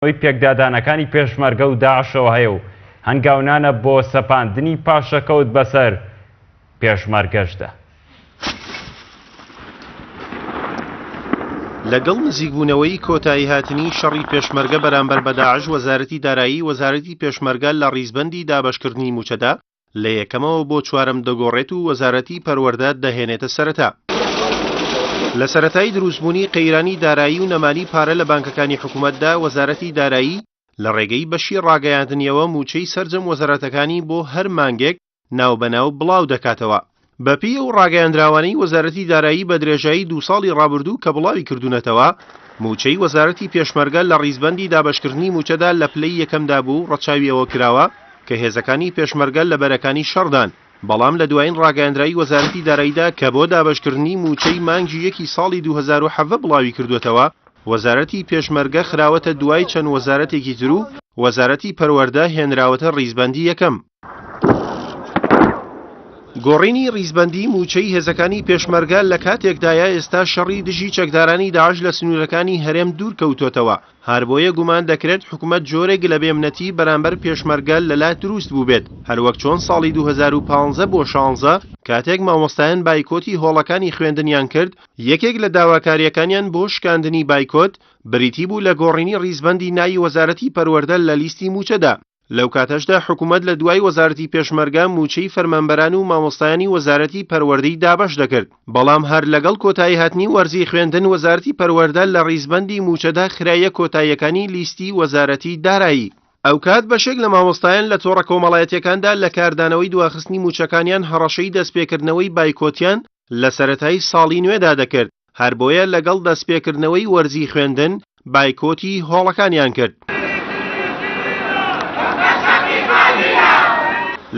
ئەوەی پێکدادانەکانی پێشمەرگە و داعشەوە هەیە و هەنگاونانە بۆ سەپاندنی پاشەکەوت بەسەر پێشمەرگەشدا. لەگەڵ نزیکبوونەوەی کۆتایی هاتنی شەڕی پێشمەرگە بەرامبەر بە داعش، وەزارەتی دارایی وەزارەتی پێشمەرگە لە ڕیزبەندی دابەشکردنی موچەدا لە یەکەمەوە بۆ چوارەم دەگۆڕێت و وەزارەتی پەروەردە دەهێنێتە سەرەتا. لە سەرەتای دروستبوونی قەیرانی دارایی و نەمانی پارە لە بانکەکانی حکوومەتدا، وەزارەتی دارایی لە ڕێگەی بەشی ڕاگەیاندنیەوە موچەی سەرجەم وەزارەتەکانی بۆ هەر مانگێک ناوبەناو بڵاو دەکاتەوە. بەپێی ئەو ڕاگەیاندراوانەی وەزارەتی دارایی بە درێژایی 2 ساڵی ڕابردوو کە بڵاوی کردوونەتەوە، موچەی وەزارەتی پێشمەرگە لە ڕیزبەندی دابەشکردنی موچەدا لە پلەی یەکەمدا بوو ڕەچاوی ئەوە کراوە کە هێزەکانی پێشمەرگە لە بەرەکانی شەڕدان، بەڵام لە دوایین ڕاگەیاندرایی وەزارەتی داراییدا کە بۆ دابەشکردنی موچەی مانگی 1 ساڵی 2007 بڵاوی کردوێتەوە، وەزارەتی پێشمەرگە خراوەتە دوای چەند وەزارەتێکی تر و وەزارەتی پەروەردە هێنراوەتە ڕیزبەندی یەکەم. گۆڕینی ڕیزبەندی موچەی هێزەکانی پێشمەرگە لە کاتێکدایە ئێستا شەڕی دژی چەکدارانی داعش لە سنوورەکانی هەرێم دوور کەوتۆتەوە. هەر بۆیە گومان دەکرێت حکوومەت جۆرێک لە بێمنەتی بەرامبەر پێشمەرگە لەلا دروست بوو بێت، هەروەک چۆن ساڵی 2015 بۆ 16 کاتێک مامۆستایان بایکۆتی هۆڵەکانی خوێندنیان کرد، یەکێک لە داواکاریەکانیان بۆ شکاندنی بایکۆت بریتی بوو لە گۆڕینی ڕیزبەندی ناوی وەزارەتی پەروەردە لە لیستی موچەدا. لەو کاتەشدا حکوومەت لە دوای وەزارەتی پێشمەرگە موچەی فەرمانبەران و مامۆستایانی وەزارەتی پەروەردەی دابەش دەکرد، بەڵام هەر لەگەڵ کۆتایی هاتنی وەرزی خوێندن، وەزارەتی پەروەردە لە ڕیزبەندی موچەدا خرایە کۆتاییەکانی لیستی وەزارەتی دارایی. ئەو کات بەشێک لە مامۆستایان لە تۆڕە کۆمەڵایەتیەکاندا لە کاردانەوەی دواخستنی موچەکانیان هەڕەشەی دەستپێکردنەوەی بایکۆتیان لە سەرەتای ساڵی نوێدا دەکرد، هەر بۆیە لەگەڵ دەستپێکردنەوەی وەرزی خوێندن بایکۆتی هۆڵەکانیان کرد.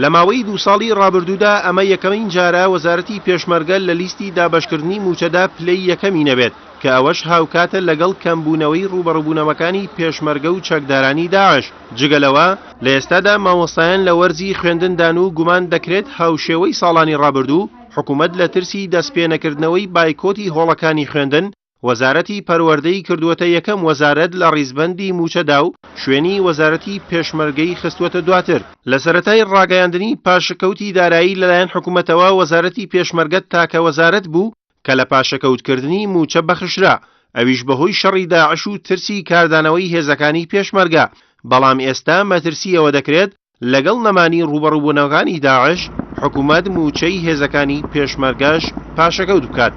لە ماوەی 2 ساڵی ڕابردوودا ئەمە یەکەمین جارە وەزارەتی پێشمەرگە لە لیستی دابەشکردنی موچەدا پلەی یەکەمی نەبێت، کە ئەوەش هاوکاتە لەگەڵ کەمبوونەوەی ڕوبەڕووبوونەوەکانی پێشمەرگە و چەکدارانی داعش. جگەلەوە لە ئێستادا مامۆستایان لە وەرزی خوێندندان و گومان دەکرێت هاوشێوەی ساڵانی ڕابردوو حکوومەت لە ترسی دەستپێنەکردنەوەی بایکۆتی هۆڵەکانی خوێندن وەزارەتی پەروەردەی کردووەتە یەکەم وەزارەت لە ڕیزبەندی موچەدا و شوێنی وەزارەتی پێشمەرگەی خستووەتە دواتر. لە سەرەتای ڕاگەیاندنی پاشەکەوتی دارایی لەلایەن حکوومەتەوە وەزارەتی پێشمەرگە تاکە وەزارەت بوو کە لە پاشەکەوتکردنی موچە بەخشرا، ئەویش بەهۆی شەڕی داعش و ترسی کاردانەوەی هێزەکانی پێشمەرگە، بەڵام ئێستا مەترسی ئەوە دەکرێت لەگەڵ نەمانی ڕوبەڕووبوونەوەکانی داعش حکوومەت موچەی هێزەکانی پێشمەرگەش پاشەکەوت بکات.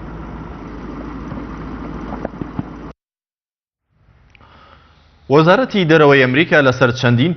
وەزارەتی دەرەوەی ئەمریکا لەسەر چەندین